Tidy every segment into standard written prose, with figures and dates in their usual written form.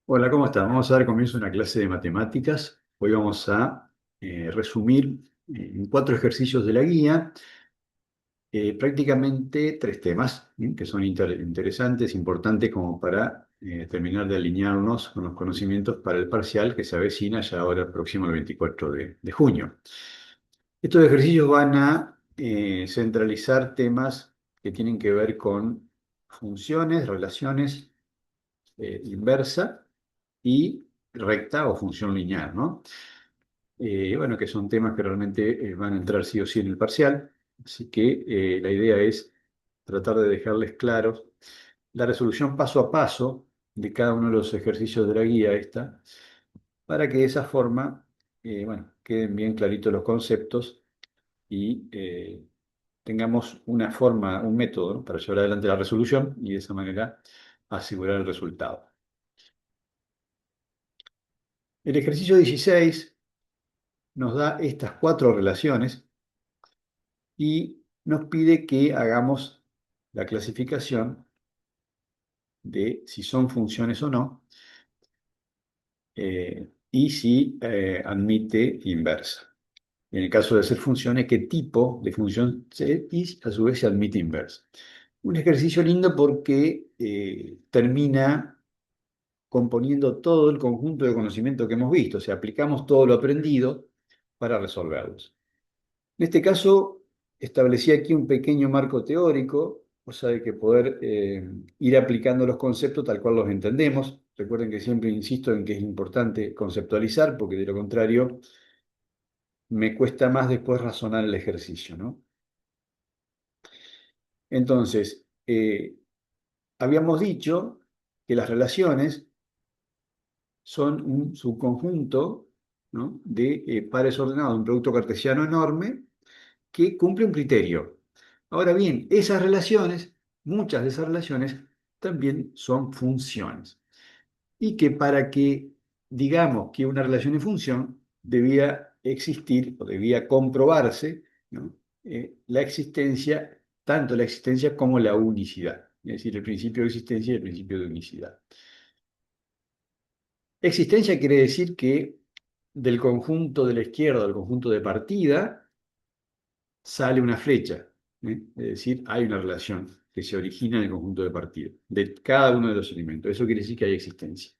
Hola, ¿cómo estás? Vamos a dar comienzo a una clase de matemáticas. Hoy vamos a resumir en cuatro ejercicios de la guía prácticamente tres temas que son interesantes, importantes como para terminar de alinearnos con los conocimientos para el parcial que se avecina ya ahora próximo al 24 de junio. Estos ejercicios van a centralizar temas que tienen que ver con funciones, relaciones inversa y recta o función lineal, ¿no? Bueno, que son temas que realmente van a entrar sí o sí en el parcial, así que la idea es tratar de dejarles claros la resolución paso a paso de cada uno de los ejercicios de la guía esta, para que de esa forma, bueno, queden bien claritos los conceptos y tengamos una forma, un método, ¿no?, para llevar adelante la resolución y de esa manera asegurar el resultado. El ejercicio 16 nos da estas cuatro relaciones y nos pide que hagamos la clasificación de si son funciones o no y si admite inversa. En el caso de ser funciones, qué tipo de función y a su vez se admite inversa. Un ejercicio lindo porque termina componiendo todo el conjunto de conocimiento que hemos visto, o sea, aplicamos todo lo aprendido para resolverlos. En este caso, establecí aquí un pequeño marco teórico, cosa de que poder ir aplicando los conceptos tal cual los entendemos. Recuerden que siempre insisto en que es importante conceptualizar, porque de lo contrario me cuesta más después razonar el ejercicio, ¿no? Entonces, habíamos dicho que las relaciones son un subconjunto, ¿no?, de pares ordenados, un producto cartesiano enorme que cumple un criterio. Ahora bien, esas relaciones, muchas de esas relaciones, también son funciones. Y que para que digamos que una relación es función, debía existir o debía comprobarse, ¿no?, la existencia, tanto la existencia como la unicidad. Es decir, el principio de existencia y el principio de unicidad. Existencia quiere decir que del conjunto de la izquierda, del conjunto de partida, sale una flecha, ¿eh? Es decir, hay una relación que se origina en el conjunto de partida, de cada uno de los elementos. Eso quiere decir que hay existencia.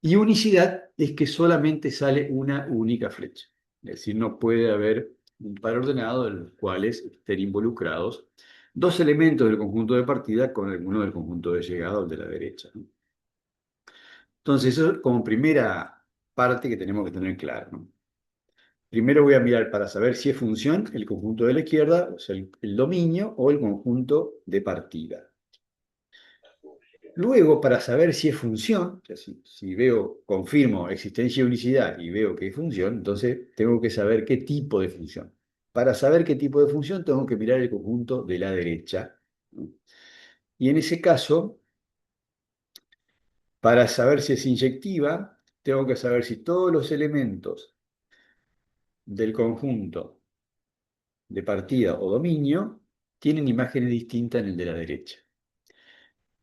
Y unicidad es que solamente sale una única flecha. Es decir, no puede haber un par ordenado en los cuales estén involucrados dos elementos del conjunto de partida con alguno del conjunto de llegada o el de la derecha, ¿no? Entonces, eso es como primera parte que tenemos que tener claro, ¿no? Primero voy a mirar para saber si es función el conjunto de la izquierda, o sea, el dominio, o el conjunto de partida. Luego, para saber si es función, o sea, si veo, confirmo existencia y unicidad y veo que es función, entonces tengo que saber qué tipo de función. Para saber qué tipo de función, tengo que mirar el conjunto de la derecha, ¿no? Y en ese caso, para saber si es inyectiva, tengo que saber si todos los elementos del conjunto de partida o dominio tienen imágenes distintas en el de la derecha.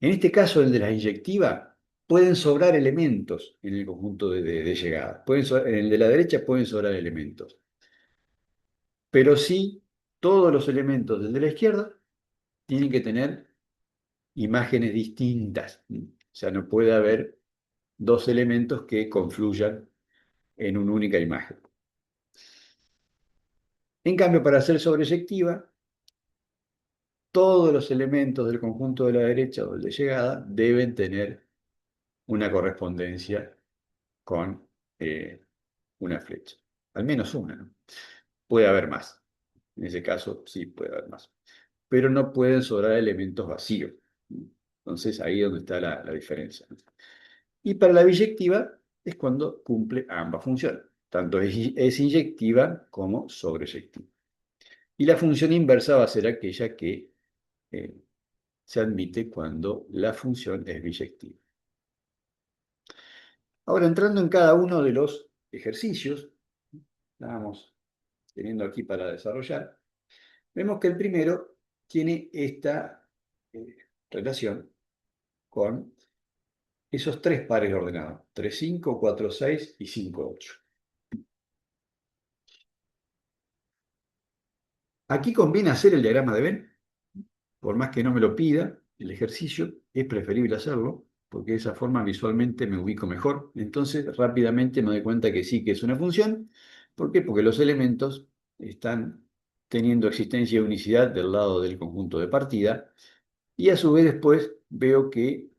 En este caso, el de la inyectiva, pueden sobrar elementos en el conjunto de llegada. En el de la derecha pueden sobrar elementos. Pero sí, todos los elementos del de la izquierda tienen que tener imágenes distintas. O sea, no puede haber dos elementos que confluyan en una única imagen. En cambio, para ser sobreyectiva, todos los elementos del conjunto de la derecha o del de llegada deben tener una correspondencia con una flecha. Al menos una, ¿no? Puede haber más. En ese caso, sí puede haber más. Pero no pueden sobrar elementos vacíos. Entonces, ahí es donde está la diferencia, ¿no? Y para la biyectiva es cuando cumple ambas funciones. Tanto es inyectiva como sobreyectiva. Y la función inversa va a ser aquella que eh, se admite cuando la función es biyectiva. Ahora, entrando en cada uno de los ejercicios, vamos teniendo aquí para desarrollar, vemos que el primero tiene esta relación con esos tres pares ordenados, 3 5 4 6 y 5 8. Aquí conviene hacer el diagrama de Venn, por más que no me lo pida el ejercicio, es preferible hacerlo, porque de esa forma visualmente me ubico mejor. Entonces rápidamente me doy cuenta que sí que es una función. ¿Por qué? Porque los elementos están teniendo existencia de unicidad del lado del conjunto de partida, y a su vez después veo que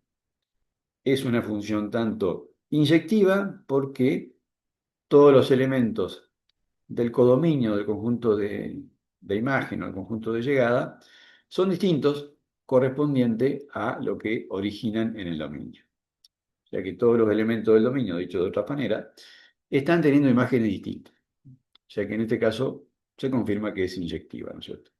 es una función tanto inyectiva, porque todos los elementos del codominio, del conjunto de imagen o del conjunto de llegada, son distintos correspondiente a lo que originan en el dominio. O sea que todos los elementos del dominio, dicho de otra manera, están teniendo imágenes distintas. O sea que en este caso se confirma que es inyectiva, ¿no es cierto?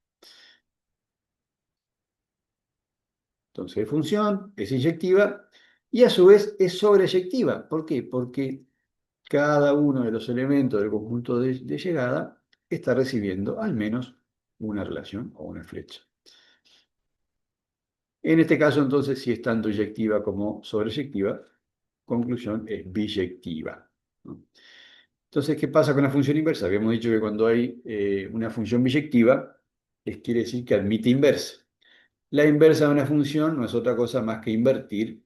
Entonces es función, es inyectiva y a su vez es sobreyectiva. ¿Por qué? Porque cada uno de los elementos del conjunto de llegada está recibiendo al menos una relación o una flecha. En este caso, entonces, si es tanto inyectiva como sobreyectiva, conclusión es biyectiva, ¿no? Entonces, ¿qué pasa con la función inversa? Habíamos dicho que cuando hay una función biyectiva, quiere decir que admite inversa. La inversa de una función no es otra cosa más que invertir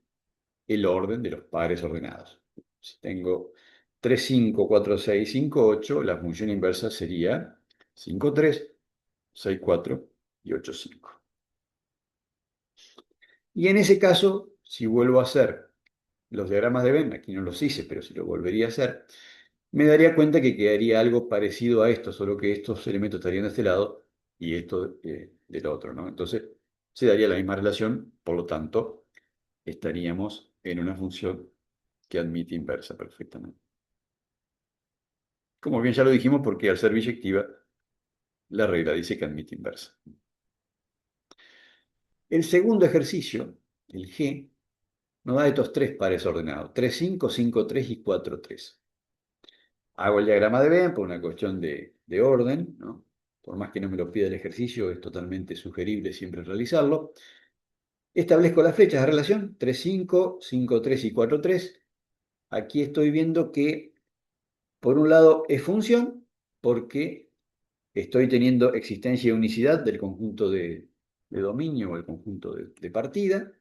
el orden de los pares ordenados. Si tengo 3 5 4 6 5 8, la función inversa sería 5 3 6 4 y 8 5. Y en ese caso, si vuelvo a hacer los diagramas de Venn, aquí no los hice, pero si lo volvería a hacer, me daría cuenta que quedaría algo parecido a esto, solo que estos elementos estarían de este lado y esto del otro, ¿no? Entonces, se daría la misma relación, por lo tanto, estaríamos en una función que admite inversa perfectamente. Como bien ya lo dijimos, porque al ser biyectiva, la regla dice que admite inversa. El segundo ejercicio, el G, nos da estos tres pares ordenados, 3 5 5 3 y 4 3. Hago el diagrama de Venn por una cuestión de orden, ¿no? Por más que no me lo pida el ejercicio, es totalmente sugerible siempre realizarlo. Establezco las flechas de relación, 3 5 5 3 y 4 3. Aquí estoy viendo que, por un lado, es función, porque estoy teniendo existencia de unicidad del conjunto de dominio o el conjunto de partida,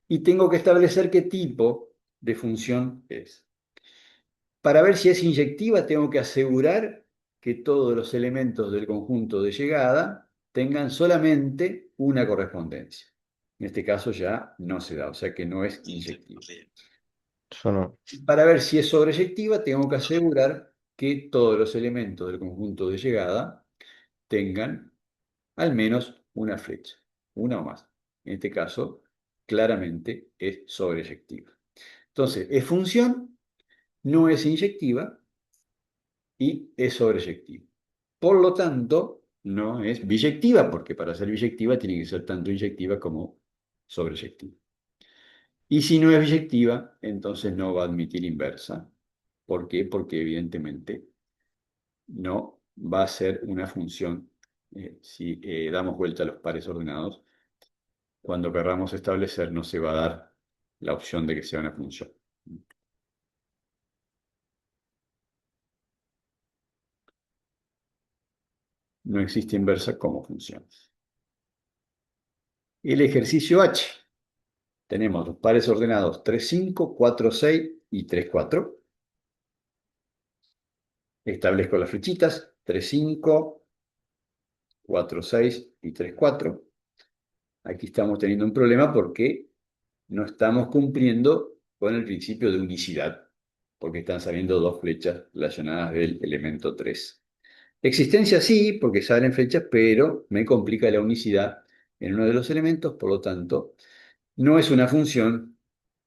y tengo que establecer qué tipo de función es. Para ver si es inyectiva, tengo que asegurar que todos los elementos del conjunto de llegada tengan solamente una correspondencia. En este caso ya no se da, o sea que no es inyectiva. Sono Para ver si es sobreyectiva, tengo que asegurar que todos los elementos del conjunto de llegada tengan al menos una flecha, una o más. En este caso, claramente es sobreyectiva. Entonces, es función, no es inyectiva y es sobreyectiva. Por lo tanto, no es biyectiva, porque para ser biyectiva tiene que ser tanto inyectiva como sobreyectiva. Y si no es biyectiva, entonces no va a admitir inversa. ¿Por qué? Porque evidentemente no va a ser una función si damos vuelta a los pares ordenados. Cuando querramos establecer, no se va a dar la opción de que sea una función. No existe inversa como función. El ejercicio H. Tenemos los pares ordenados 3 5 4 6 y 3 4. Establezco las flechitas 3 5 4 6 y 3 4. Aquí estamos teniendo un problema porque no estamos cumpliendo con el principio de unicidad, porque están saliendo dos flechas relacionadas del elemento 3. Existencia sí, porque salen flechas, pero me complica la unicidad en uno de los elementos, por lo tanto, no es una función,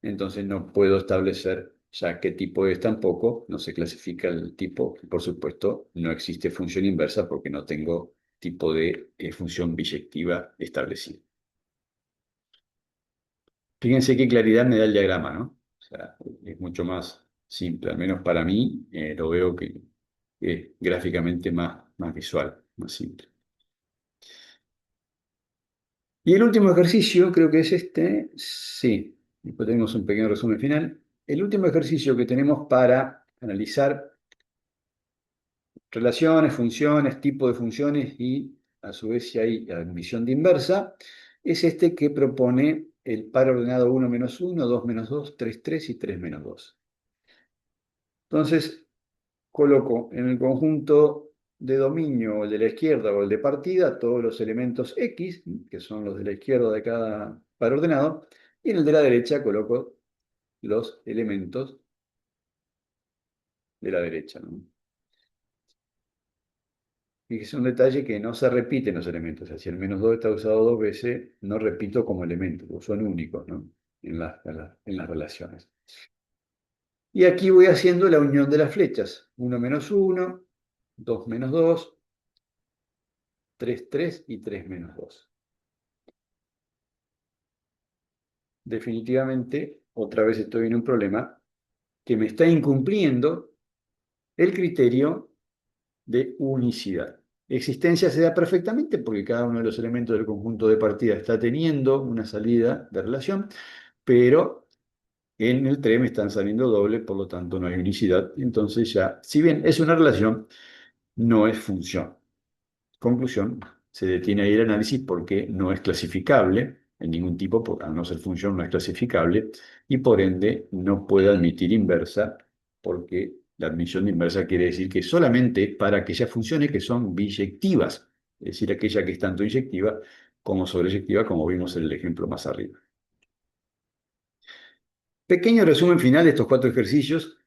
entonces no puedo establecer ya qué tipo es tampoco, no se clasifica el tipo, y por supuesto no existe función inversa porque no tengo tipo de función biyectiva establecida. Fíjense qué claridad me da el diagrama, ¿no? O sea, es mucho más simple, al menos para mí, lo veo que es gráficamente más visual, más simple. Y el último ejercicio, creo que es este, sí. Después tenemos un pequeño resumen final. El último ejercicio que tenemos para analizar relaciones, funciones, tipo de funciones y a su vez si hay admisión de inversa, es este que propone el par ordenado 1 menos 1, 2 menos 2, 3, 3 y 3 menos 2. Entonces, coloco en el conjunto de dominio, el de la izquierda o el de partida, todos los elementos X, que son los de la izquierda de cada par ordenado, y en el de la derecha coloco los elementos de la derecha, ¿no? Fíjese un detalle que no se repiten los elementos. O sea, si el menos 2 está usado dos veces, no repito como elemento, porque son únicos, ¿no? En las relaciones. Y aquí voy haciendo la unión de las flechas. 1 menos 1, 2 menos 2, 3 3 y 3 menos 2. Definitivamente, otra vez estoy en un problema que me está incumpliendo el criterio de unicidad. Existencia se da perfectamente porque cada uno de los elementos del conjunto de partida está teniendo una salida de relación, pero en el 3 me están saliendo doble, por lo tanto no hay unicidad. Entonces ya, si bien es una relación, no es función. Conclusión, se detiene ahí el análisis porque no es clasificable en ningún tipo, al no ser función no es clasificable, y por ende no puede admitir inversa, porque la admisión de inversa quiere decir que solamente para aquellas funciones que son biyectivas, es decir, aquella que es tanto inyectiva como sobreyectiva, como vimos en el ejemplo más arriba. Pequeño resumen final de estos cuatro ejercicios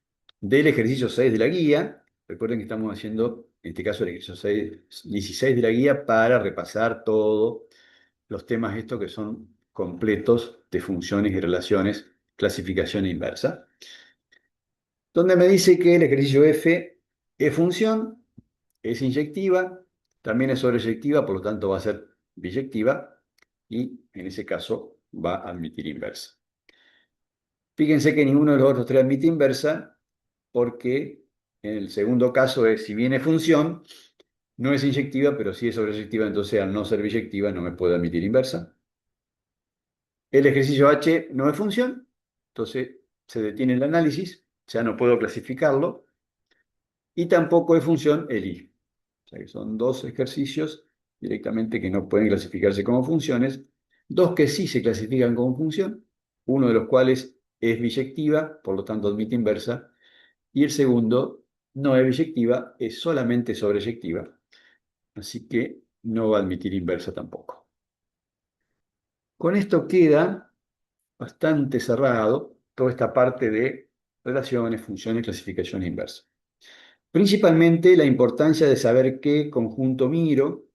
del ejercicio 6 de la guía. Recuerden que estamos haciendo, en este caso, el ejercicio 16 de la guía para repasar todos los temas estos que son completos de funciones y relaciones, clasificación inversa. Donde me dice que el ejercicio F es función, es inyectiva, también es sobreyectiva, por lo tanto va a ser biyectiva y en ese caso va a admitir inversa. Fíjense que ninguno de los otros tres admite inversa porque en el segundo caso es, si bien es función, no es inyectiva, pero sí es sobreyectiva, entonces al no ser biyectiva no me puede admitir inversa. El ejercicio H no es función, entonces se detiene el análisis, ya no puedo clasificarlo, y tampoco es función el I. O sea que son dos ejercicios directamente que no pueden clasificarse como funciones, dos que sí se clasifican como función, uno de los cuales es biyectiva, por lo tanto admite inversa, y el segundo no es biyectiva, es solamente sobreyectiva, así que no va a admitir inversa tampoco. Con esto queda bastante cerrado toda esta parte de relaciones, funciones, clasificación inversa. Principalmente la importancia de saber qué conjunto miro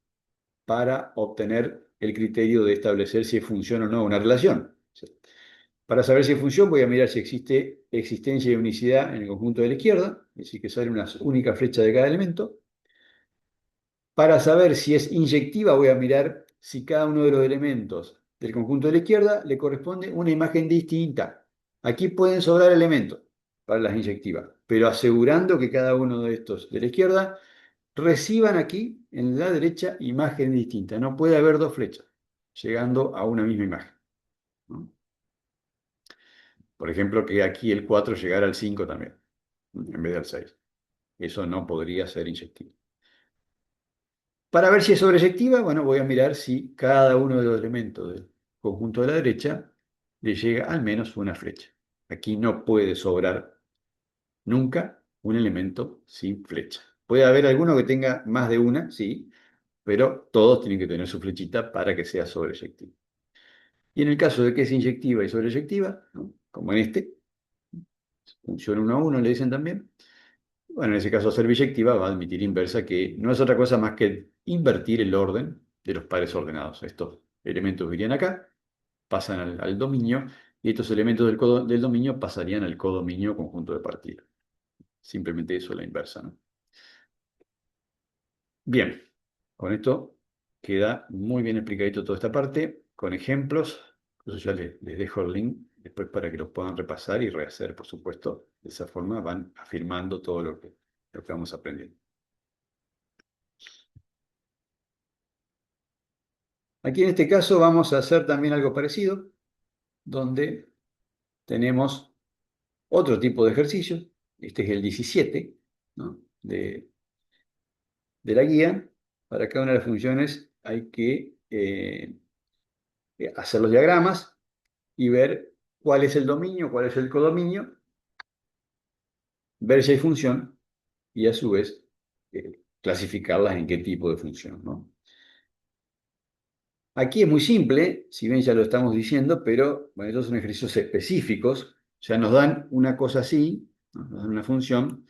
para obtener el criterio de establecer si funciona o no una relación. Para saber si es función voy a mirar si existe existencia y unicidad en el conjunto de la izquierda, es decir, que sale una única flecha de cada elemento. Para saber si es inyectiva voy a mirar si cada uno de los elementos del conjunto de la izquierda le corresponde una imagen distinta. Aquí pueden sobrar elementos para las inyectivas, pero asegurando que cada uno de estos de la izquierda reciban aquí en la derecha imagen distinta. No puede haber dos flechas llegando a una misma imagen, ¿no? Por ejemplo, que aquí el 4 llegara al 5 también, en vez del 6. Eso no podría ser inyectivo. Para ver si es sobreyectiva, bueno, voy a mirar si cada uno de los elementos del conjunto de la derecha le llega al menos una flecha. Aquí no puede sobrar nunca un elemento sin flecha. Puede haber alguno que tenga más de una, sí, pero todos tienen que tener su flechita para que sea sobreyectiva. Y en el caso de que es inyectiva y sobreyectiva, ¿no? Como en este, función 1 a 1 le dicen también, bueno, en ese caso ser biyectiva va a admitir inversa, que no es otra cosa más que invertir el orden de los pares ordenados. Estos elementos irían acá, pasan al dominio, y estos elementos del dominio pasarían al codominio conjunto de partida. Simplemente eso es la inversa, ¿no? Bien, con esto queda muy bien explicadito toda esta parte, con ejemplos. Eso ya les dejo el link después para que los puedan repasar y rehacer, por supuesto. De esa forma van afirmando todo lo que vamos aprendiendo. Aquí en este caso vamos a hacer también algo parecido, donde tenemos otro tipo de ejercicio. Este es el 17, ¿no? de la guía. Para cada una de las funciones hay que hacer los diagramas y ver cuál es el dominio, cuál es el codominio, ver si hay función y a su vez clasificarlas en qué tipo de función, ¿no? Aquí es muy simple, si bien ya lo estamos diciendo, pero bueno, estos son ejercicios específicos. Ya nos dan una cosa así, ¿no? Nos dan una función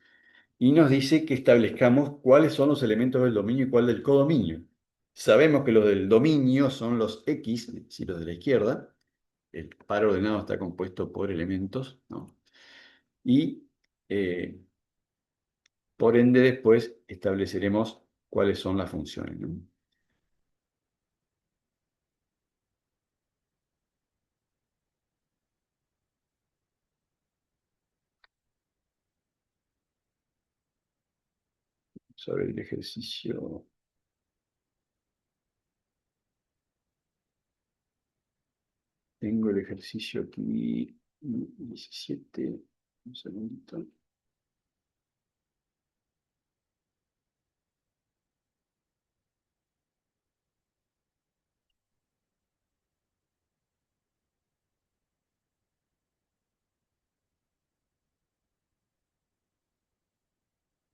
y nos dice que establezcamos cuáles son los elementos del dominio y cuál del codominio. Sabemos que los del dominio son los X, es decir, los de la izquierda. El par ordenado está compuesto por elementos, ¿no? Y por ende después estableceremos cuáles son las funciones, ¿no? Sobre el ejercicio. Tengo el ejercicio aquí, 17, un segundito.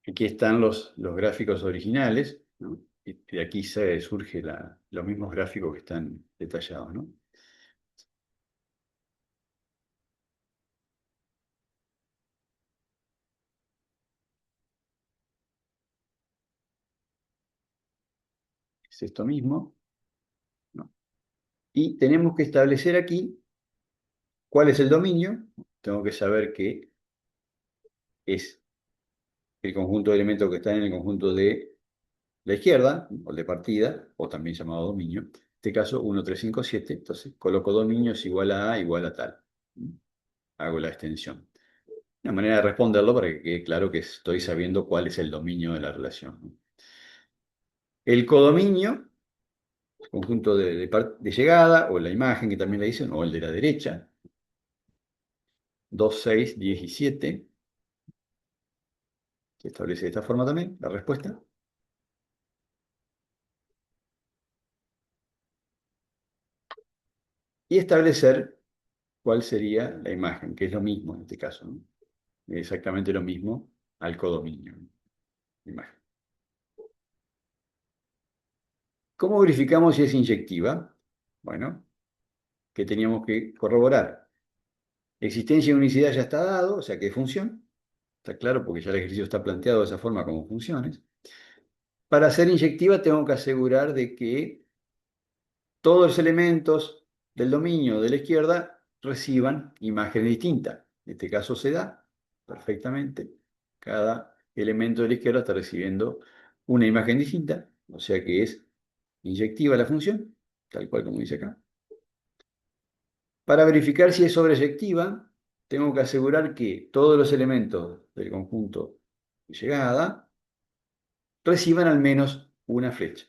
Aquí están los gráficos originales, ¿no? Y de aquí surge los mismos gráficos que están detallados, ¿no? Es esto mismo, ¿no? Y tenemos que establecer aquí cuál es el dominio. Tengo que saber que es el conjunto de elementos que están en el conjunto de la izquierda, o el de partida, o también llamado dominio. En este caso, 1, 3, 5, 7. Entonces, coloco dominio es igual a igual a tal. Hago la extensión. Una manera de responderlo para que quede claro que estoy sabiendo cuál es el dominio de la relación, ¿no? El codominio, conjunto de llegada, o la imagen que también le dicen, o el de la derecha, 2, 6, 10 y 7. Se establece de esta forma también la respuesta. Y establecer cuál sería la imagen, que es lo mismo en este caso, ¿no? Exactamente lo mismo al codominio, ¿no? Imagen. ¿Cómo verificamos si es inyectiva? Bueno, ¿qué teníamos que corroborar? Existencia de unicidad ya está dado, o sea que es función. Está claro porque ya el ejercicio está planteado de esa forma como funciones. Para ser inyectiva tengo que asegurar de que todos los elementos del dominio de la izquierda reciban imágenes distintas. En este caso se da perfectamente. Cada elemento de la izquierda está recibiendo una imagen distinta, o sea que es inyectiva la función, tal cual como dice acá. Para verificar si es sobreyectiva, tengo que asegurar que todos los elementos del conjunto de llegada reciban al menos una flecha.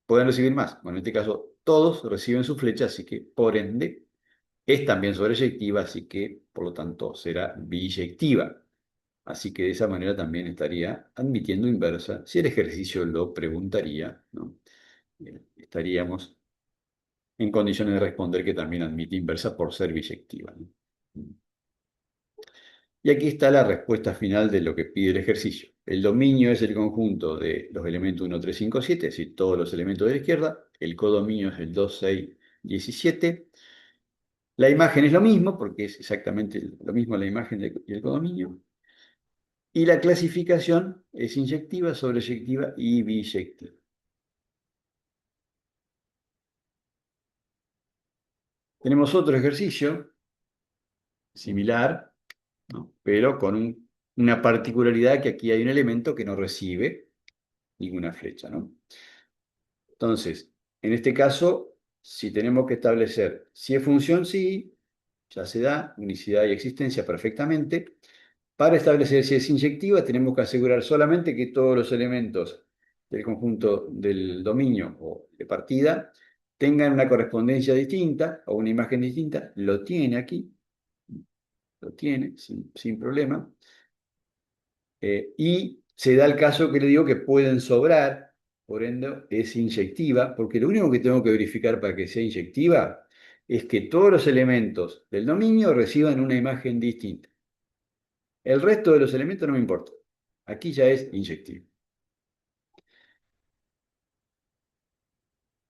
Pueden recibir más. Bueno, en este caso, todos reciben su flecha, así que, por ende, es también sobreyectiva, así que, por lo tanto, será biyectiva. Así que de esa manera también estaría admitiendo inversa. Si el ejercicio lo preguntaría, ¿no? Estaríamos en condiciones de responder que también admite inversa por ser biyectiva, ¿no? Y aquí está la respuesta final de lo que pide el ejercicio. El dominio es el conjunto de los elementos 1, 3, 5, 7, es decir, todos los elementos de la izquierda. El codominio es el 2, 6, 17. La imagen es lo mismo, porque es exactamente lo mismo la imagen y el codominio. Y la clasificación es inyectiva, sobreyectiva y biyectiva. Tenemos otro ejercicio similar, ¿no? Pero con una particularidad que aquí hay un elemento que no recibe ninguna flecha, ¿no? Entonces, en este caso, si tenemos que establecer si es función, sí, ya se da, unicidad y existencia perfectamente. Para establecer si es inyectiva, tenemos que asegurar solamente que todos los elementos del conjunto del dominio o de partida tengan una correspondencia distinta o una imagen distinta. Lo tiene aquí. sostiene sin problema. Y se da el caso que le digo que pueden sobrar, por ende es inyectiva, porque lo único que tengo que verificar para que sea inyectiva es que todos los elementos del dominio reciban una imagen distinta. El resto de los elementos no me importa. Aquí ya es inyectiva.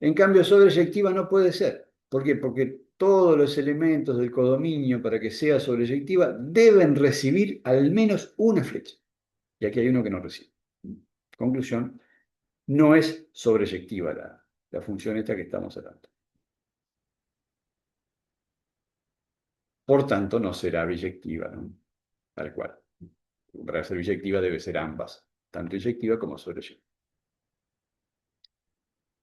En cambio, sobreyectiva no puede ser. ¿Por qué? Porque todos los elementos del codominio, para que sea sobreyectiva, deben recibir al menos una flecha. Y aquí hay uno que no recibe. Conclusión, no es sobreyectiva la función esta que estamos hablando. Por tanto, no será biyectiva, ¿no? Tal cual. Para ser biyectiva debe ser ambas, tanto inyectiva como sobreyectiva.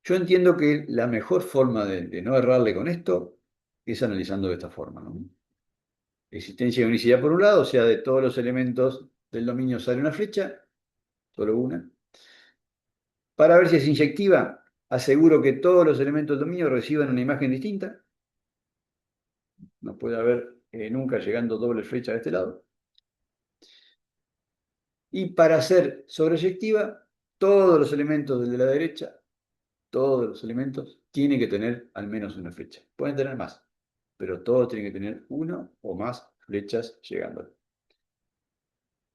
Yo entiendo que la mejor forma de no errarle con esto es analizando de esta forma, ¿no? Existencia de unicidad por un lado, o sea, de todos los elementos del dominio sale una flecha, solo una. Para ver si es inyectiva, aseguro que todos los elementos del dominio reciban una imagen distinta. No puede haber nunca llegando doble flecha de este lado. Y para ser sobreyectiva, todos los elementos del de la derecha, todos los elementos, tienen que tener al menos una flecha. Pueden tener más, pero todos tienen que tener una o más flechas llegando.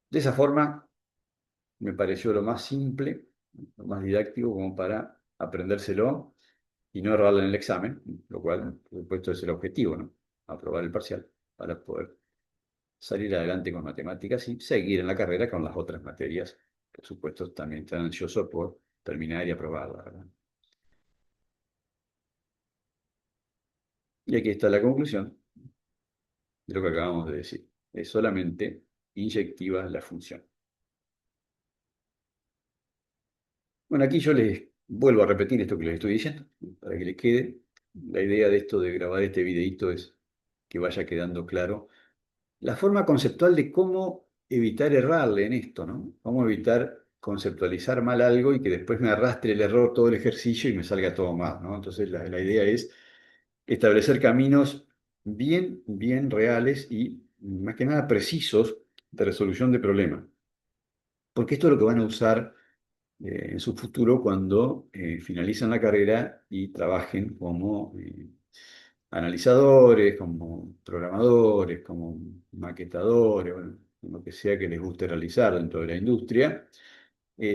De esa forma, me pareció lo más simple, lo más didáctico como para aprendérselo y no errarlo en el examen, lo cual, por supuesto, es el objetivo, ¿no? Aprobar el parcial para poder salir adelante con matemáticas y seguir en la carrera con las otras materias. Por supuesto, también están ansioso por terminar y aprobarla, ¿verdad? Y aquí está la conclusión de lo que acabamos de decir. Es solamente inyectiva la función. Bueno, aquí yo les vuelvo a repetir esto que les estoy diciendo, para que les quede. La idea de esto de grabar este videito es que vaya quedando claro la forma conceptual de cómo evitar errarle en esto, ¿no? Cómo evitar conceptualizar mal algo y que después me arrastre el error todo el ejercicio y me salga todo mal, ¿no? Entonces la idea es establecer caminos bien reales y más que nada precisos de resolución de problemas. Porque esto es lo que van a usar en su futuro cuando finalicen la carrera y trabajen como analizadores, como programadores, como maquetadores, bueno, lo que sea que les guste realizar dentro de la industria.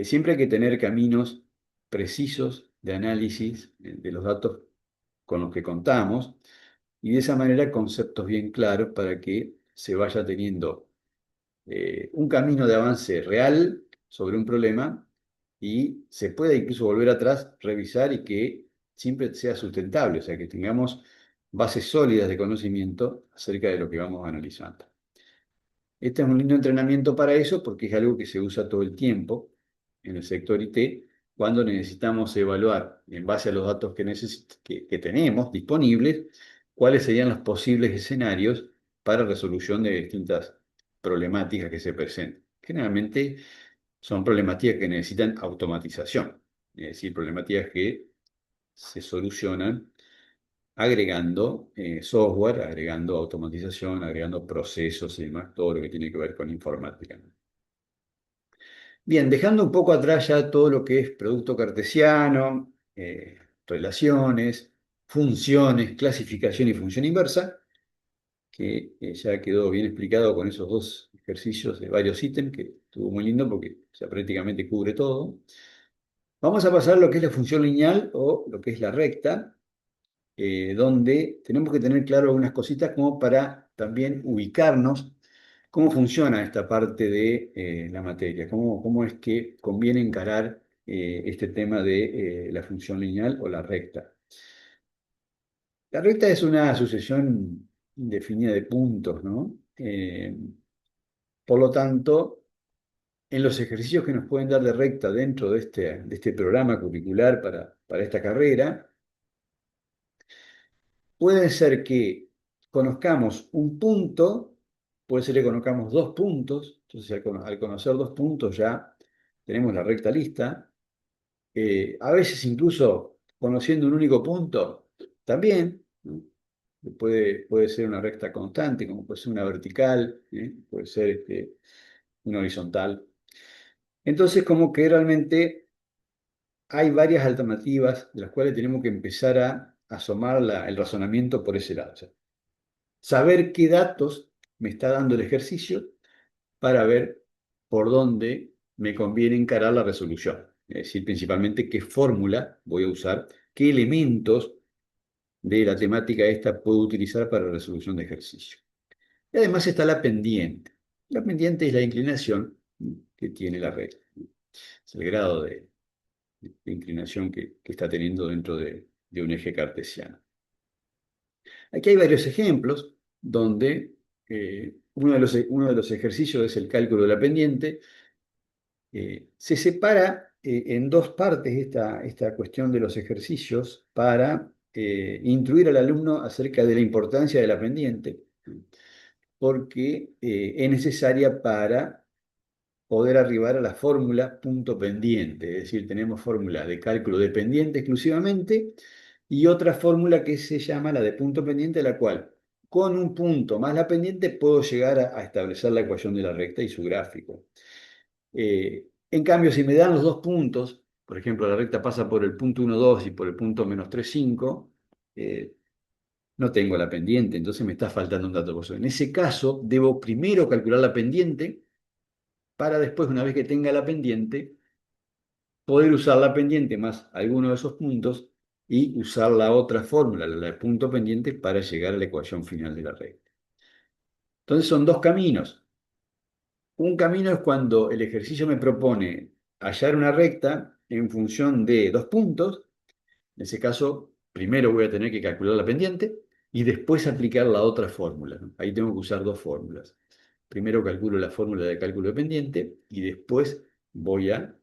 Siempre hay que tener caminos precisos de análisis de los datos con los que contamos y de esa manera conceptos bien claros para que se vaya teniendo un camino de avance real sobre un problema y se pueda incluso volver atrás, revisar y que siempre sea sustentable, o sea, que tengamos bases sólidas de conocimiento acerca de lo que vamos analizando. Este es un lindo entrenamiento para eso porque es algo que se usa todo el tiempo en el sector IT cuando necesitamos evaluar en base a los datos que tenemos disponibles cuáles serían los posibles escenarios para resolución de distintas problemáticas que se presenten. Generalmente son problemáticas que necesitan automatización, es decir, problemáticas que se solucionan agregando software, agregando automatización, agregando procesos y demás, todo lo que tiene que ver con informática. Bien, dejando un poco atrás ya todo lo que es producto cartesiano, relaciones, funciones, clasificación y función inversa, que ya quedó bien explicado con esos dos ejercicios de varios ítems, que estuvo muy lindo porque ya prácticamente cubre todo. Vamos a pasar a lo que es la función lineal o lo que es la recta, donde tenemos que tener claro algunas cositas como para también ubicarnos cómo funciona esta parte de la materia, cómo es que conviene encarar este tema de la función lineal o la recta. La recta es una sucesión indefinida de puntos, ¿no? Por lo tanto, en los ejercicios que nos pueden dar de recta dentro de este programa curricular para esta carrera, puede ser que conozcamos un punto, puede ser que conozcamos dos puntos, entonces al conocer dos puntos ya tenemos la recta lista. A veces incluso conociendo un único punto, también, ¿no? puede ser una recta constante, como puede ser una vertical, puede ser una horizontal. Entonces, como que realmente hay varias alternativas de las cuales tenemos que empezar a asomar el razonamiento por ese lado. O sea, saber qué datos me está dando el ejercicio para ver por dónde me conviene encarar la resolución. Es decir, principalmente qué fórmula voy a usar, qué elementos de la temática esta puedo utilizar para la resolución de ejercicio. Y además está la pendiente. La pendiente es la inclinación que tiene la recta. Es el grado de inclinación que está teniendo dentro de un eje cartesiano. Aquí hay varios ejemplos donde uno de los ejercicios es el cálculo de la pendiente. Se separa en dos partes esta cuestión de los ejercicios para instruir al alumno acerca de la importancia de la pendiente, porque es necesaria para poder arribar a la fórmula punto pendiente. Es decir, tenemos fórmula de cálculo de pendiente exclusivamente y otra fórmula que se llama la de punto pendiente, la cual con un punto más la pendiente puedo llegar a establecer la ecuación de la recta y su gráfico. En cambio, si me dan los dos puntos, por ejemplo, la recta pasa por el punto 1, 2 y por el punto menos 3, 5, no tengo la pendiente, entonces me está faltando un dato. En ese caso, debo primero calcular la pendiente para después, una vez que tenga la pendiente, poder usar la pendiente más alguno de esos puntos y usar la otra fórmula, la de punto pendiente, para llegar a la ecuación final de la recta. Entonces son dos caminos. Un camino es cuando el ejercicio me propone hallar una recta en función de dos puntos. En ese caso, primero voy a tener que calcular la pendiente y después aplicar la otra fórmula, ¿no? Ahí tengo que usar dos fórmulas. Primero calculo la fórmula de cálculo de pendiente y después voy a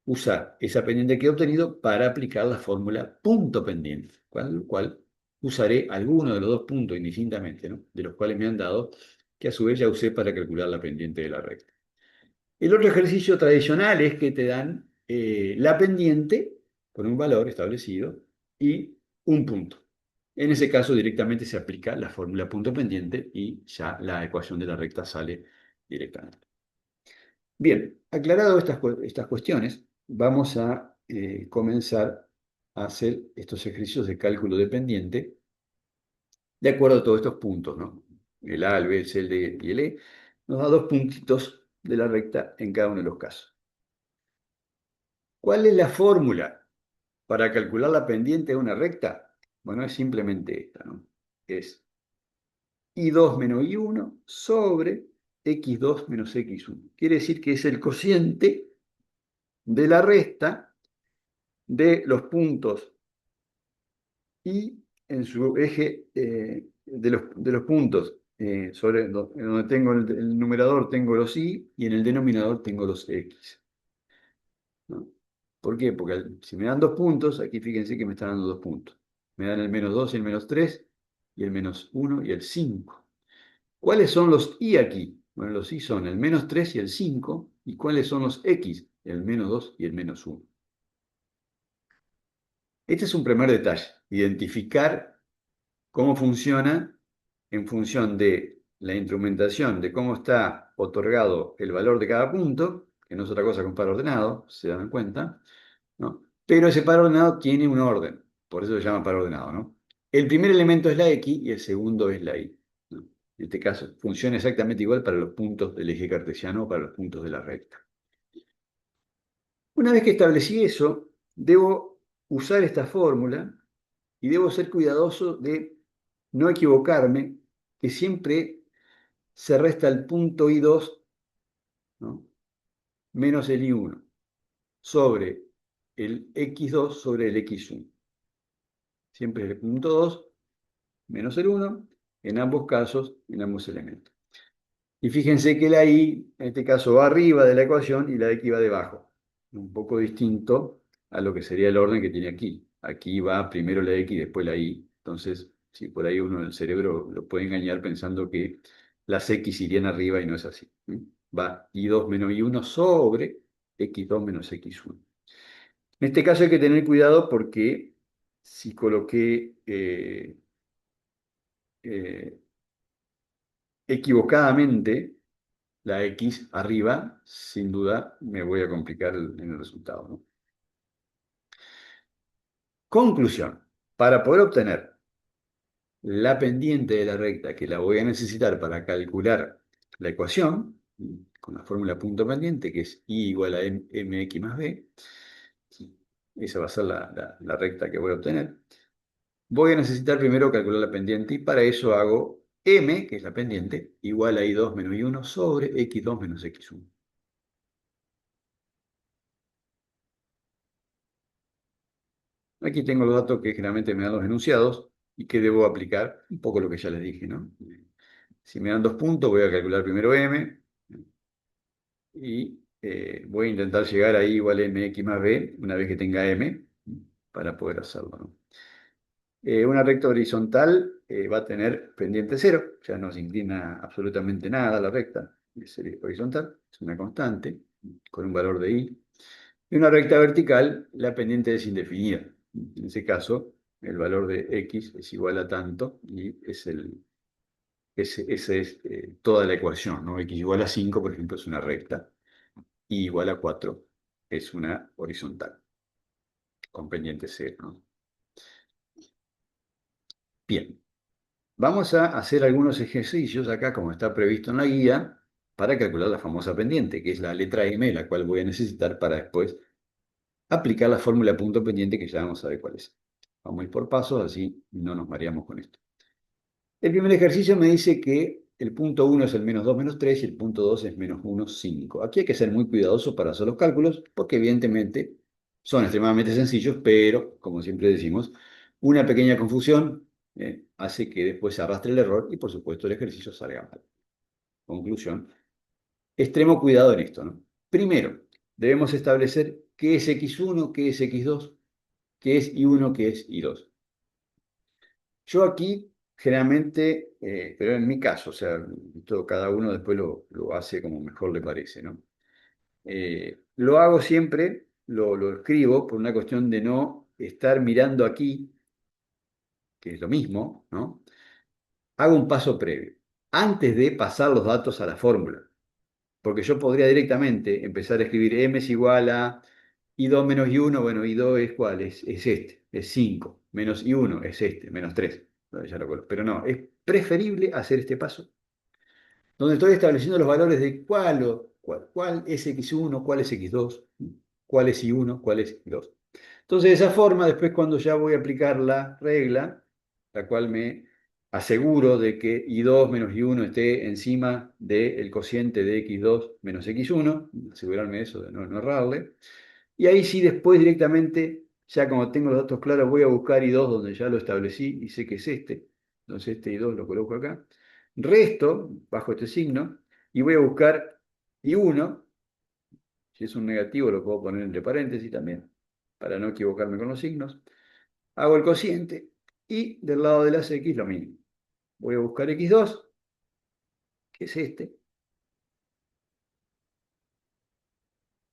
usar esa pendiente que he obtenido para aplicar la fórmula punto pendiente, con lo cual usaré alguno de los dos puntos indistintamente, ¿no? De los cuales me han dado, que a su vez ya usé para calcular la pendiente de la recta. El otro ejercicio tradicional es que te dan la pendiente con un valor establecido y un punto. En ese caso directamente se aplica la fórmula punto pendiente y ya la ecuación de la recta sale directamente. Bien, aclarado estas cuestiones, vamos a comenzar a hacer estos ejercicios de cálculo de pendiente de acuerdo a todos estos puntos, ¿no? El A, el B, el C, el D y el E nos da dos puntitos de la recta en cada uno de los casos. ¿Cuál es la fórmula para calcular la pendiente de una recta? Bueno, es simplemente esta, ¿no? Es I2 menos I1 sobre X2 menos X1. Quiere decir que es el cociente de la resta de los puntos I en su eje de los puntos sobre donde tengo el numerador tengo los I y en el denominador tengo los X, ¿no? ¿Por qué? Porque si me dan dos puntos, aquí fíjense que me están dando dos puntos. Me dan el menos 2 y el menos 3, y el menos 1 y el 5. ¿Cuáles son los I aquí? Bueno, los I son el menos 3 y el 5. ¿Y cuáles son los X? El menos 2 y el menos 1. Este es un primer detalle, identificar cómo funciona en función de la instrumentación, de cómo está otorgado el valor de cada punto, que no es otra cosa que un par ordenado, se dan cuenta, ¿no? Pero ese par ordenado tiene un orden, por eso se llama par ordenado, ¿no? El primer elemento es la X y el segundo es la Y, ¿no? En este caso, funciona exactamente igual para los puntos del eje cartesiano o para los puntos de la recta. Una vez que establecí eso, debo usar esta fórmula y debo ser cuidadoso de no equivocarme, que siempre se resta el punto I2, ¿no? Menos el I1 sobre el X2 sobre el X1. Siempre es el punto 2 menos el 1 en ambos casos, en ambos elementos. Y fíjense que la Y, en este caso, va arriba de la ecuación y la X va debajo. Un poco distinto a lo que sería el orden que tiene aquí. Aquí va primero la X y después la Y. Entonces, si por ahí uno en el cerebro lo puede engañar pensando que las X irían arriba y no es así. Va I2 menos I1 sobre X2 menos X1. En este caso hay que tener cuidado porque si coloqué eh, equivocadamente la X arriba, sin duda me voy a complicar en el resultado, ¿no? Conclusión. Para poder obtener la pendiente de la recta que la voy a necesitar para calcular la ecuación, con la fórmula punto pendiente, que es I igual a mx más b, esa va a ser la recta que voy a obtener. Voy a necesitar primero calcular la pendiente y para eso hago m, que es la pendiente, igual a I2 menos I1 sobre X2 menos X1. Aquí tengo los datos que generalmente me dan los enunciados y que debo aplicar, un poco lo que ya les dije, ¿no? Si me dan 2 puntos, voy a calcular primero m y voy a intentar llegar ahí igual a mx más b una vez que tenga m para poder hacerlo, ¿no? Una recta horizontal va a tener pendiente cero, ya no se inclina absolutamente nada la recta, es horizontal, es una constante con un valor de i. Y una recta vertical, la pendiente es indefinida. En ese caso, el valor de x es igual a tanto y esa es toda la ecuación, ¿no? X igual a 5, por ejemplo, es una recta. Y igual a 4 es una horizontal con pendiente cero, ¿no? Bien, vamos a hacer algunos ejercicios acá, como está previsto en la guía, para calcular la famosa pendiente, que es la letra M, la cual voy a necesitar para después aplicar la fórmula punto pendiente, que ya vamos a ver cuál es. Vamos a ir por pasos, así no nos mareamos con esto. El primer ejercicio me dice que el punto 1 es el -2 -3 y el punto 2 es -1 5. Aquí hay que ser muy cuidadoso para hacer los cálculos, porque evidentemente son extremadamente sencillos, pero, como siempre decimos, una pequeña confusión hace que después se arrastre el error y, por supuesto, el ejercicio salga mal. Conclusión, extremo cuidado en esto, ¿no? Primero, debemos establecer qué es x1, qué es x2, qué es y1, qué es y2. Yo aquí generalmente, pero en mi caso, o sea, cada uno después lo hace como mejor le parece, ¿no? Lo hago siempre, lo escribo por una cuestión de no estar mirando aquí, que es lo mismo, ¿no? Hago un paso previo, antes de pasar los datos a la fórmula, porque yo podría directamente empezar a escribir m es igual a i2 menos i1, bueno, i2 es cuál, es este, es 5, menos i1 es este, -3. Ya lo coloco. Pero no, es preferible hacer este paso, donde estoy estableciendo los valores de cuál es x1, cuál es x2, cuál es y1, cuál es y2. Entonces, de esa forma, después cuando ya voy a aplicar la regla, la cual me aseguro de que i2 menos i1 esté encima del cociente de x2 menos x1, asegurarme eso de no errarle, y ahí sí después directamente, ya como tengo los datos claros, voy a buscar i2 donde ya lo establecí y sé que es este. Entonces este i2 lo coloco acá. Resto, bajo este signo, y voy a buscar i1. Si es un negativo lo puedo poner entre paréntesis también, para no equivocarme con los signos. Hago el cociente y del lado de las x lo mismo. Voy a buscar x2, que es este,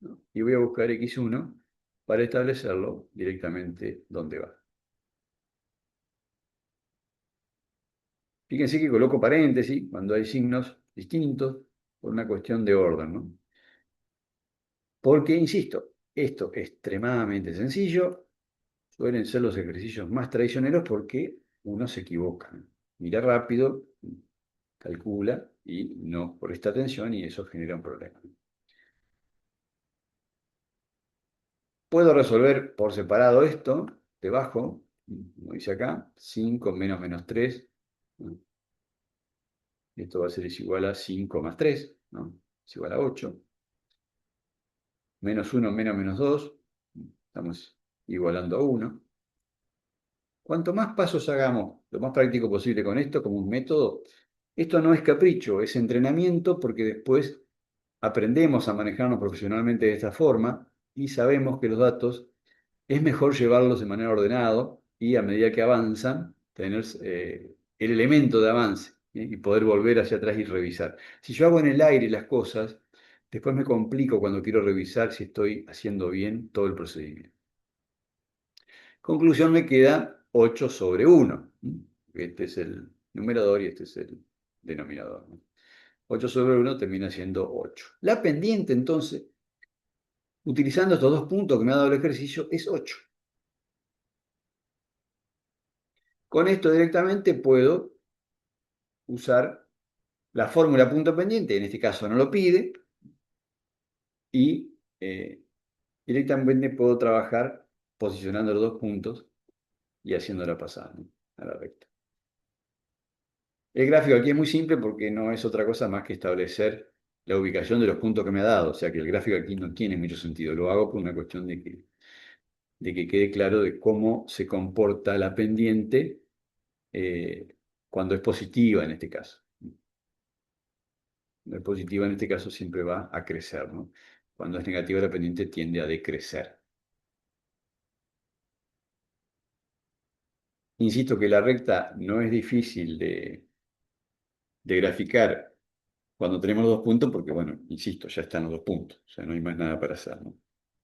¿no? Y voy a buscar x1 para establecerlo directamente donde va. Fíjense que coloco paréntesis cuando hay signos distintos por una cuestión de orden, ¿no? Porque, insisto, esto es extremadamente sencillo, suelen ser los ejercicios más traicioneros porque uno se equivoca, ¿no? Mira rápido, calcula y no presta atención y eso genera un problema. Puedo resolver por separado esto, debajo, como dice acá, 5 menos -3, ¿no? Esto va a ser igual a 5 más 3, ¿no? Es igual a 8. -1 menos -2, estamos igualando a 1. Cuanto más pasos hagamos, lo más práctico posible con esto, como un método, esto no es capricho, es entrenamiento porque después aprendemos a manejarnos profesionalmente de esta forma y sabemos que los datos es mejor llevarlos de manera ordenada y a medida que avanzan, tener el elemento de avance, ¿sí? Y poder volver hacia atrás y revisar. Si yo hago en el aire las cosas, después me complico cuando quiero revisar si estoy haciendo bien todo el procedimiento. Conclusión, me queda 8 sobre 1. Este es el numerador y este es el denominador, ¿no? 8 sobre 1 termina siendo 8. La pendiente, entonces, utilizando estos dos puntos que me ha dado el ejercicio, es 8. Con esto directamente puedo usar la fórmula punto pendiente, en este caso no lo pide, y directamente puedo trabajar posicionando los dos puntos y haciéndola pasar, ¿no?, a la recta. El gráfico aquí es muy simple porque no es otra cosa más que establecer la ubicación de los puntos que me ha dado. O sea que el gráfico aquí no tiene mucho sentido. Lo hago por una cuestión de que quede claro de cómo se comporta la pendiente cuando es positiva en este caso. La positiva en este caso siempre va a crecer, ¿no? Cuando es negativa la pendiente tiende a decrecer. Insisto que la recta no es difícil de graficar cuando tenemos los dos puntos, porque, bueno, insisto, ya están los dos puntos, o sea, no hay más nada para hacer, ¿no?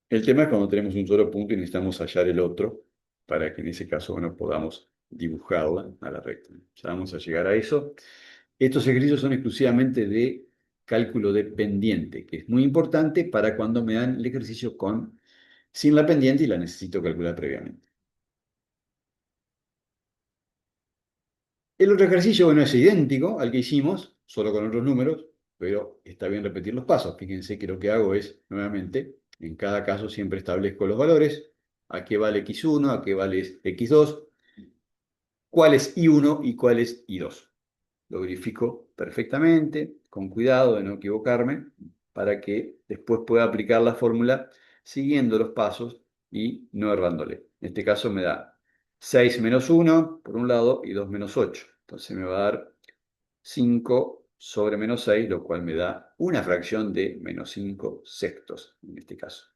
El tema es cuando tenemos un solo punto y necesitamos hallar el otro para que en ese caso, bueno, podamos dibujarla a la recta. Ya vamos a llegar a eso. Estos ejercicios son exclusivamente de cálculo de pendiente, que es muy importante para cuando me dan el ejercicio sin la pendiente y la necesito calcular previamente. El otro ejercicio, bueno, es idéntico al que hicimos, solo con otros números, pero está bien repetir los pasos. Fíjense que lo que hago es, nuevamente, en cada caso siempre establezco los valores, a qué vale x1, a qué vale x2, cuál es y1 y cuál es y2. Lo verifico perfectamente, con cuidado de no equivocarme, para que después pueda aplicar la fórmula siguiendo los pasos y no errándole. En este caso me da 6 menos 1 por un lado y 2 menos 8. Entonces me va a dar 5 sobre menos 6, lo cual me da una fracción de menos 5 sextos en este caso.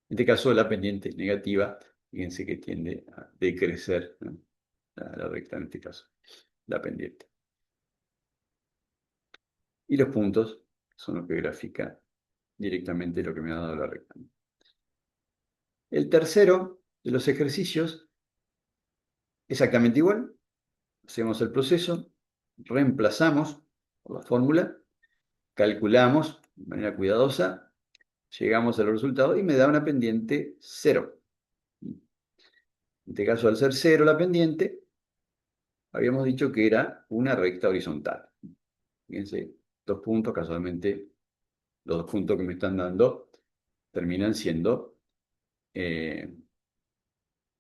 En este caso la pendiente es negativa, fíjense que tiende a decrecer, ¿no?, la recta en este caso, la pendiente. Y los puntos son los que grafica directamente lo que me ha dado la recta. El tercero de los ejercicios, exactamente igual. Hacemos el proceso, reemplazamos por la fórmula, calculamos de manera cuidadosa, llegamos a los resultados y me da una pendiente 0. En este caso, al ser 0 la pendiente, habíamos dicho que era una recta horizontal. Fíjense, dos puntos, casualmente, los dos puntos que me están dando terminan siendo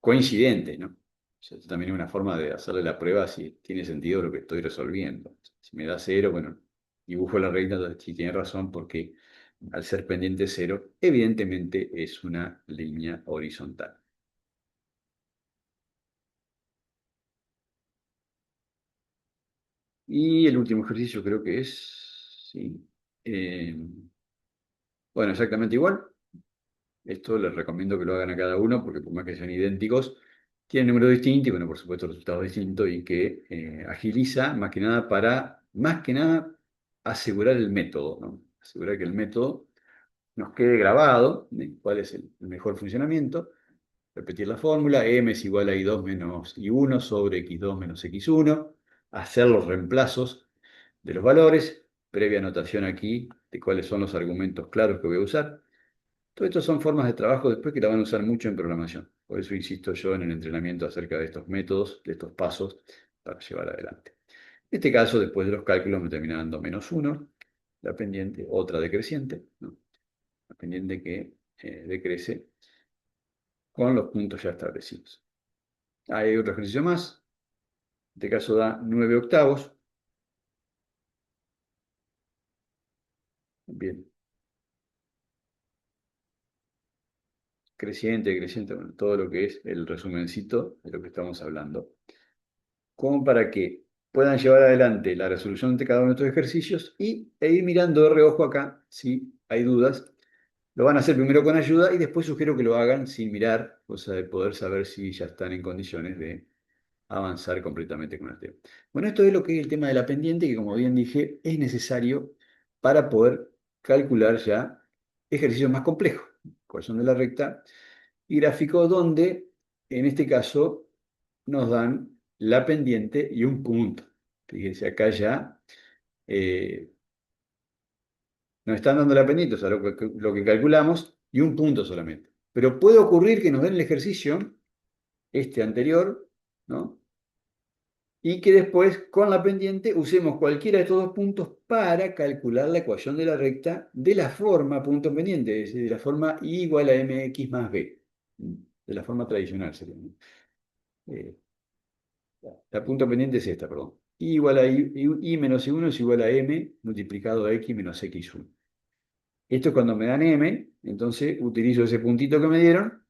coincidentes, ¿no? O sea, esto también es una forma de hacerle la prueba si tiene sentido lo que estoy resolviendo. Si me da 0, bueno, dibujo la recta, entonces sí tiene razón, porque al ser pendiente 0, evidentemente es una línea horizontal. Y el último ejercicio creo que es, sí, bueno, exactamente igual. Esto les recomiendo que lo hagan a cada uno, porque por más que sean idénticos, tienen números distintos y, bueno, por supuesto, resultados distintos, y que agiliza más que nada asegurar el método, ¿no? Asegurar que el método nos quede grabado, cuál es el mejor funcionamiento. Repetir la fórmula: m es igual a i2 menos i1 sobre x2 menos x1. Hacer los reemplazos de los valores, previa anotación aquí de cuáles son los argumentos claros que voy a usar. Todo esto son formas de trabajo después que la van a usar mucho en programación. Por eso insisto yo en el entrenamiento acerca de estos métodos, de estos pasos para llevar adelante. En este caso, después de los cálculos, me termina dando -1, la pendiente, otra decreciente, ¿no?, la pendiente que decrece con los puntos ya establecidos. Hay otro ejercicio más. En este caso da 9 octavos. Bien. Creciente, decreciente, bueno, todo lo que es el resumencito de lo que estamos hablando, como para que puedan llevar adelante la resolución de cada uno de estos ejercicios e ir mirando de reojo acá si hay dudas. Lo van a hacer primero con ayuda y después sugiero que lo hagan sin mirar, cosa de poder saber si ya están en condiciones de avanzar completamente con el tema. Bueno, esto es lo que es el tema de la pendiente, que, como bien dije, es necesario para poder calcular ya ejercicios más complejos, ecuación de la recta y gráfico, donde en este caso nos dan la pendiente y un punto. Fíjense, acá ya nos están dando la pendiente, o sea, lo que calculamos, y un punto solamente. Pero puede ocurrir que nos den el ejercicio, este anterior, ¿no? Y que después, con la pendiente, usemos cualquiera de estos dos puntos para calcular la ecuación de la recta de la forma punto pendiente, es decir, de la forma I igual a mx más b, de la forma tradicional sería, ¿no? Eh, la punto pendiente es esta, perdón. I igual a I menos I1 es igual a m multiplicado a x menos x1. Esto es cuando me dan m, entonces utilizo ese puntito que me dieron,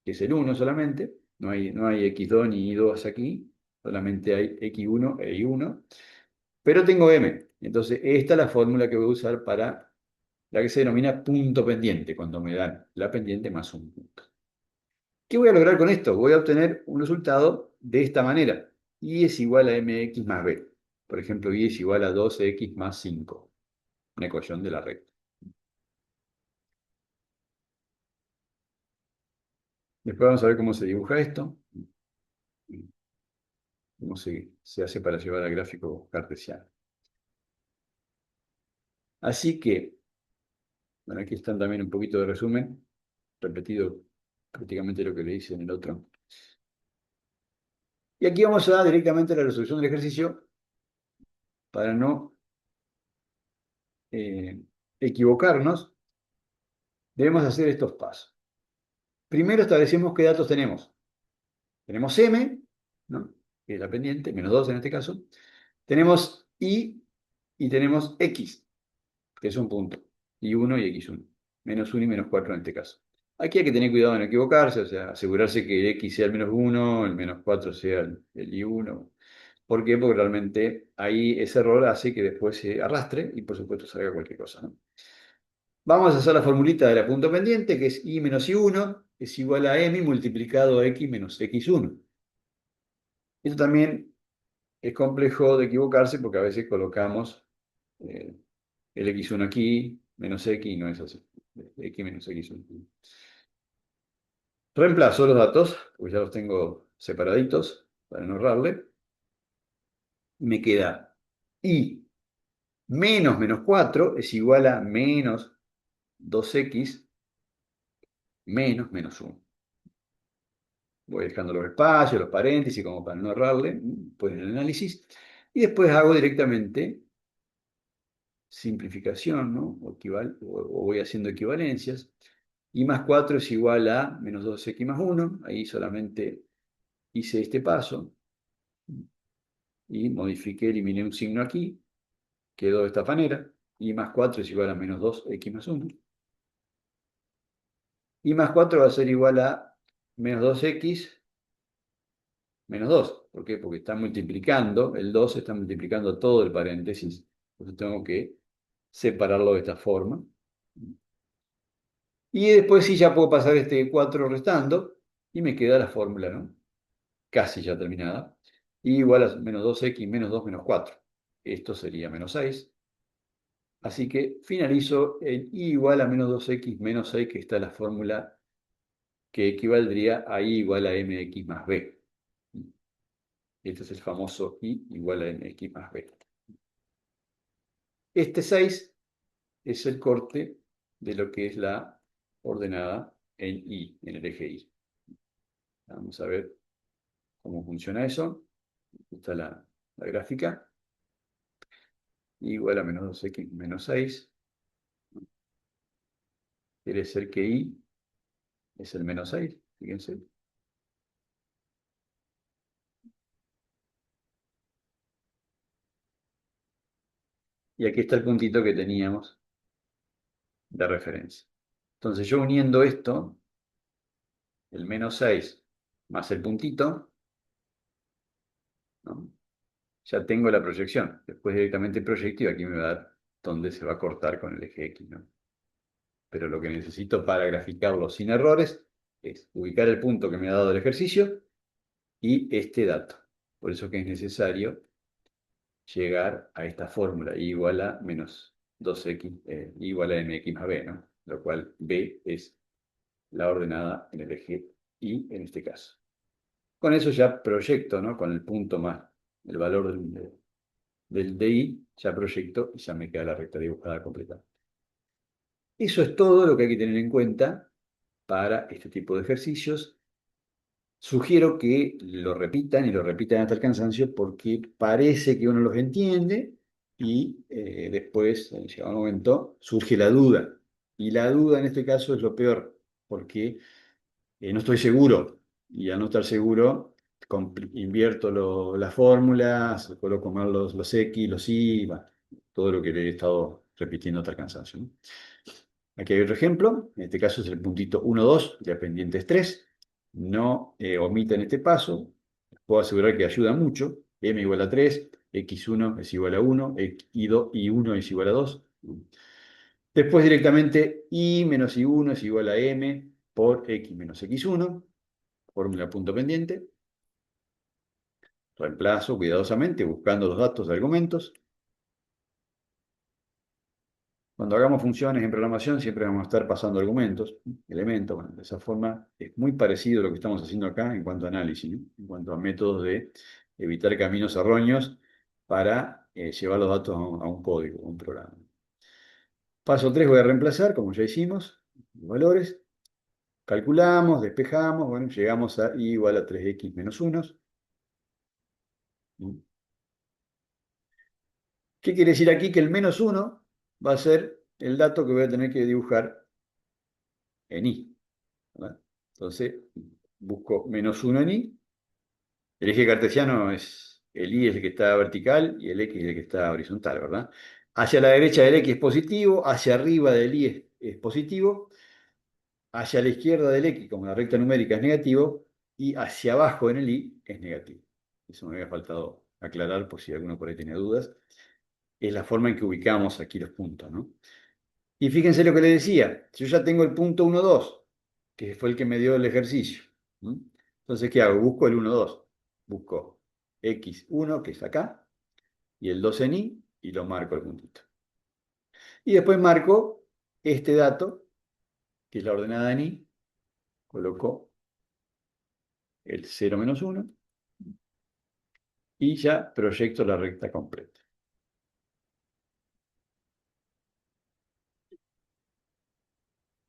que es el 1 solamente, no hay x2 ni i2 aquí, solamente hay x1 e i1, pero tengo m. Entonces, esta es la fórmula que voy a usar para la que se denomina punto pendiente, cuando me dan la pendiente más un punto. ¿Qué voy a lograr con esto? Voy a obtener un resultado de esta manera. I es igual a mx más b. Por ejemplo, I es igual a 12x más 5, una ecuación de la recta. Después vamos a ver cómo se dibuja esto, cómo se hace para llevar al gráfico cartesiano. Así que, bueno, aquí están también un poquito de resumen, repetido prácticamente lo que le hice en el otro. Y aquí vamos a dar directamente la resolución del ejercicio para no eh, equivocarnos. Debemos hacer estos pasos. Primero establecemos qué datos tenemos. Tenemos m, ¿no? Que es la pendiente, menos 2 en este caso. Tenemos i y tenemos x, que es un punto. I1 y x1. Menos 1 y menos 4 en este caso. Aquí hay que tener cuidado de no equivocarse, o sea, asegurarse que el x sea el menos 1, el menos 4 sea el i1. ¿Por qué? Porque realmente ahí ese error hace que después se arrastre y por supuesto salga cualquier cosa, ¿no? Vamos a hacer la formulita de la punto pendiente, que es i menos i1 es igual a m multiplicado a x menos x1. Esto también es complejo de equivocarse porque a veces colocamos eh, el x1 aquí, menos x, y no es así. X menos x1. Reemplazo los datos, pues ya los tengo separaditos para no errarle. Me queda i menos menos 4 es igual a menos 2x menos menos 1. Voy dejando los espacios, los paréntesis, como para no errarle, pues en el análisis. Y después hago directamente simplificación, ¿no? O voy haciendo equivalencias. I más 4 es igual a menos 2x más 1. Ahí solamente hice este paso. Y modifiqué, eliminé un signo aquí. Quedó de esta manera. I más 4 es igual a menos 2x más 1. I más 4 va a ser igual a menos 2x menos 2. ¿Por qué? Porque está multiplicando, el 2 está multiplicando todo el paréntesis. Entonces tengo que separarlo de esta forma. Y después sí ya puedo pasar este 4 restando y me queda la fórmula, ¿no? Casi ya terminada. Y igual a menos 2x menos 2 menos 4. Esto sería menos 6. Así que finalizo en i igual a menos 2x menos 6, que está la fórmula que equivaldría a i igual a mx más b. Este es el famoso i igual a mx más b. Este 6 es el corte de lo que es la ordenada en i, en el eje i. Vamos a ver cómo funciona eso. Aquí está la gráfica. I igual a menos 2x menos 6. Quiere ser que i es el menos 6. Fíjense. Y aquí está el puntito que teníamos de referencia. Entonces yo uniendo esto, el menos 6 más el puntito, ¿no? Ya tengo la proyección. Después directamente proyecto y aquí me va a dar dónde se va a cortar con el eje X, ¿no? Pero lo que necesito para graficarlo sin errores es ubicar el punto que me ha dado el ejercicio y este dato. Por eso que es necesario llegar a esta fórmula, I igual a menos 2x, I igual a mx más b, ¿no? Lo cual b es la ordenada en el eje Y en este caso. Con eso ya proyecto, ¿no? Con el punto más el valor del DI, ya proyecto y ya me queda la recta dibujada completa. Eso es todo lo que hay que tener en cuenta para este tipo de ejercicios. Sugiero que lo repitan y lo repitan hasta el cansancio porque parece que uno los entiende y después, llegado un momento, surge la duda. Y la duda en este caso es lo peor, porque no estoy seguro. Y al no estar seguro, invierto las fórmulas, coloco mal los X, los Y, bueno, todo lo que le he estado repitiendo hasta el cansancio, ¿no? Aquí hay otro ejemplo, en este caso es el puntito 1, 2 de pendientes 3. No omiten este paso, puedo asegurar que ayuda mucho. M igual a 3, X1 es igual a 1, Y1 es igual a 2. Después directamente Y menos Y1 es igual a M por X menos X1, fórmula punto pendiente. Reemplazo cuidadosamente buscando los datos de argumentos. Cuando hagamos funciones en programación siempre vamos a estar pasando argumentos, elementos. Bueno, de esa forma es muy parecido a lo que estamos haciendo acá en cuanto a análisis, ¿no? En cuanto a métodos de evitar caminos erróneos para llevar los datos a un código, a un programa. Paso 3 voy a reemplazar, como ya hicimos, los valores. Calculamos, despejamos, bueno, llegamos a y igual a 3x menos 1. ¿Qué quiere decir aquí? Que el menos 1 va a ser el dato que voy a tener que dibujar en y, ¿verdad? Entonces, busco menos 1 en y. El eje cartesiano es, el y es el que está vertical y el x es el que está horizontal, ¿verdad? Hacia la derecha del x es positivo, hacia arriba del y es positivo, hacia la izquierda del x, como la recta numérica, es negativo, y hacia abajo en el y es negativo. Eso me había faltado aclarar por si alguno por ahí tiene dudas. Es la forma en que ubicamos aquí los puntos, ¿no? Y fíjense lo que le decía, yo ya tengo el punto 1, 2, que fue el que me dio el ejercicio. ¿Mm? Entonces, ¿qué hago? Busco el 1, 2. Busco x1, que es acá, y el 2 en y lo marco el puntito. Y después marco este dato, que es la ordenada en y, coloco el 0 menos 1, y ya proyecto la recta completa.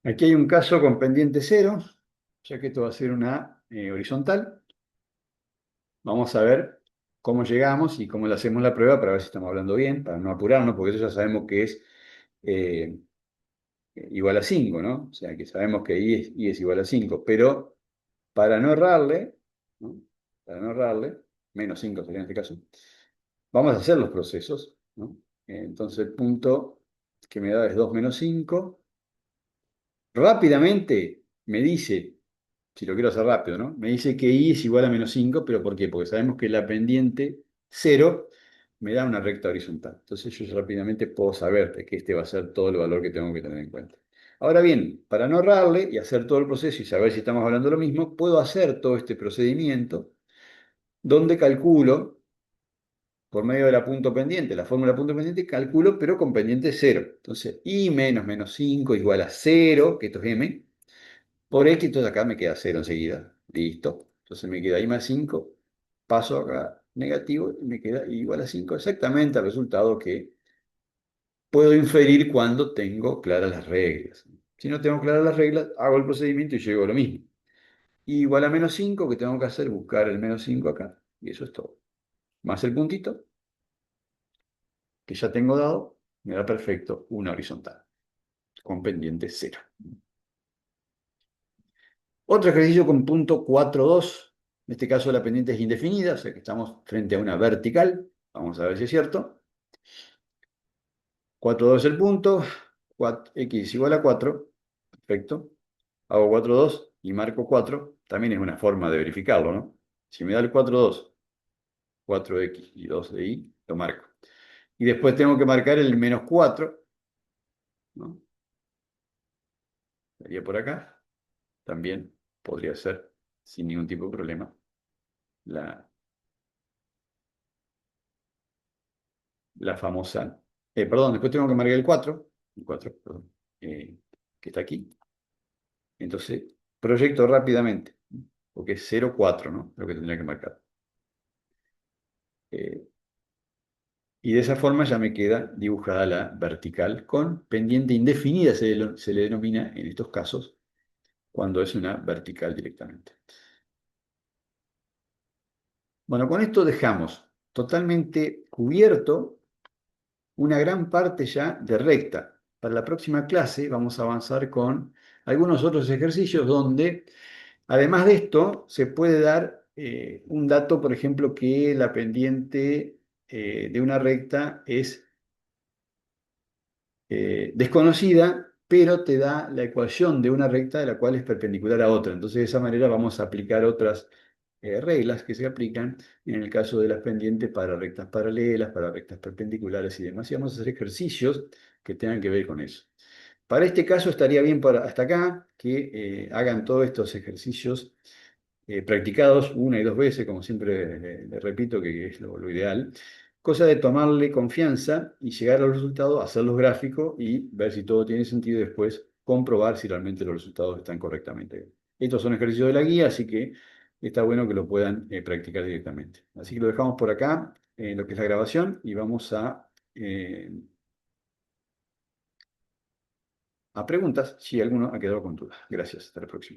Aquí hay un caso con pendiente 0, ya que esto va a ser una horizontal. Vamos a ver cómo llegamos y cómo le hacemos la prueba para ver si estamos hablando bien, para no apurarnos, porque eso ya sabemos que es eh, igual a 5, ¿no? O sea, que sabemos que y es igual a 5, pero para no errarle, ¿no? Para no errarle, menos 5 sería en este caso, vamos a hacer los procesos, ¿no? Entonces el punto que me da es 2 menos 5. Rápidamente me dice, si lo quiero hacer rápido, ¿no? Me dice que y es igual a menos 5, pero ¿por qué? Porque sabemos que la pendiente 0 me da una recta horizontal. Entonces yo rápidamente puedo saber de que este va a ser todo el valor que tengo que tener en cuenta. Ahora bien, para no ahorrarle y hacer todo el proceso y saber si estamos hablando de lo mismo, puedo hacer todo este procedimiento donde calculo, por medio de la punto pendiente, la fórmula punto pendiente, calculo, pero con pendiente 0. Entonces, y menos 5 igual a 0, que esto es m, por X, entonces acá me queda 0 enseguida. Listo. Entonces me queda I más 5. Paso acá negativo y me queda igual a 5. Exactamente el resultado que puedo inferir cuando tengo claras las reglas. Si no tengo claras las reglas, hago el procedimiento y llego a lo mismo. Y igual a menos 5, que tengo que hacer, buscar el menos 5 acá. Y eso es todo. Más el puntito, que ya tengo dado, me da perfecto una horizontal, con pendiente 0. Otro ejercicio con punto 4,2. En este caso la pendiente es indefinida, o sea que estamos frente a una vertical. Vamos a ver si es cierto. 4,2 el punto. X es igual a 4. Perfecto. Hago 4,2 y marco 4. También es una forma de verificarlo, ¿no? Si me da el 4,2, 4x y 2 de y, lo marco. Y después tengo que marcar el menos 4, ¿no? Sería por acá. También podría ser, sin ningún tipo de problema, la famosa, perdón, después tengo que marcar el 4, perdón, que está aquí. Entonces, proyecto rápidamente. porque es 0,4, ¿no? Lo que tendría que marcar. Eh, y de esa forma ya me queda dibujada la vertical con pendiente indefinida, se le denomina en estos casos, cuando es una vertical directamente. Bueno, con esto dejamos totalmente cubierto una gran parte ya de recta. Para la próxima clase vamos a avanzar con algunos otros ejercicios donde, además de esto, se puede dar un dato, por ejemplo, que la pendiente de una recta es desconocida, pero te da la ecuación de una recta de la cual es perpendicular a otra. Entonces, de esa manera vamos a aplicar otras reglas que se aplican en el caso de las pendientes para rectas paralelas, para rectas perpendiculares y demás. Y vamos a hacer ejercicios que tengan que ver con eso. Para este caso estaría bien hasta acá que hagan todos estos ejercicios practicados una y dos veces, como siempre les repito que es lo ideal. Cosa de tomarle confianza y llegar a los resultados, hacer los gráficos y ver si todo tiene sentido y después comprobar si realmente los resultados están correctamente. Estos son ejercicios de la guía, así que está bueno que lo puedan practicar directamente. Así que lo dejamos por acá, en lo que es la grabación, y vamos a preguntas si alguno ha quedado con dudas. Gracias, hasta la próxima.